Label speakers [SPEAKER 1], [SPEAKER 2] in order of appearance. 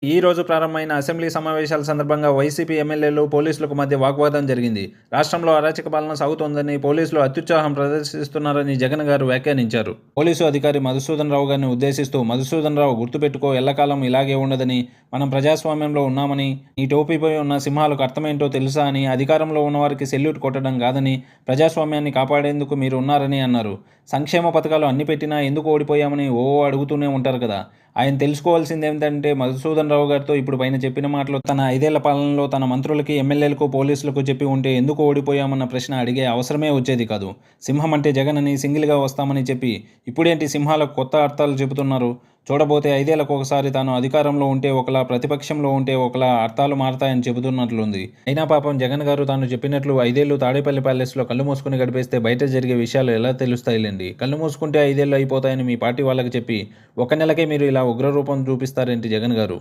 [SPEAKER 1] ఈ రోజు ప్రారంభమైన అసెంబ్లీ సమావేశాల సందర్భంగా వైసీపీ ఎమ్మెల్యేలు, పోలీసులకు మధ్య వాగ్వాదం జరిగింది. రాష్ట్రంలో అరాచక పాలన సాగుతోందని, పోలీసులు అత్యుత్సాహం ప్రదర్శిస్తున్నారని జగన్ గారు వ్యాఖ్యానించారు. పోలీసు అధికారి మధుసూదన్ రావు గారిని ఉద్దేశిస్తూ, "మధుసూదన్ రావు, గుర్తుపెట్టుకో, ఎల్లకాలం ఇలాగే ఉండదని, మనం ప్రజాస్వామ్యంలో ఉన్నామని, నీ టోపీపై ఉన్న సింహాలకు అర్థమేంటో తెలుసా అని, అధికారంలో ఉన్నవారికి సెల్యూట్ కొట్టడం కాదని, ప్రజాస్వామ్యాన్ని కాపాడేందుకు మీరు ఉన్నారని" అన్నారు. సంక్షేమ పథకాలు అన్ని పెట్టినా ఎందుకు ఓడిపోయామని అడుగుతూనే ఉంటారు కదా. ఆయన తెలుసుకోవాల్సిందేంటంటే, మధుసూదన్ రావు గారితో ఇప్పుడు పైన చెప్పిన మాటలు తన 5 ఏళ్ల పాలనలో తన మంత్రులకి, ఎమ్మెల్యేలకు, పోలీసులకు చెప్పి ఉంటే ఎందుకు ఓడిపోయామన్న ప్రశ్న అడిగే అవసరమే వచ్చేది కాదు. సింహం అంటే జగన్ అని, సింగిల్గా వస్తామని చెప్పి ఇప్పుడేంటి సింహాలకు కొత్త అర్థాలు చెబుతున్నారు? చూడబోతే 5 ఏళ్లకొకసారి తాను అధికారంలో ఉంటే ఒకలా, ప్రతిపక్షంలో ఉంటే ఒకలా అర్థాలు మారతాయని చెబుతున్నట్లుంది. అయినా పాపం జగన్ గారు తాను చెప్పినట్లు 5 ఏళ్లు తాడేపల్లి ప్యాలెస్లో కళ్ళు మూసుకుని గడిపేస్తే బయట జరిగే విషయాలు ఎలా తెలుస్తాయిలేండి. కళ్ళు మూసుకుంటే 5 ఏళ్లు అయిపోతాయని మీ పార్టీ వాళ్ళకి చెప్పి 1 నెలకే మీరు ఇలా ఉగ్రరూపం చూపిస్తారేంటి జగన్ గారు?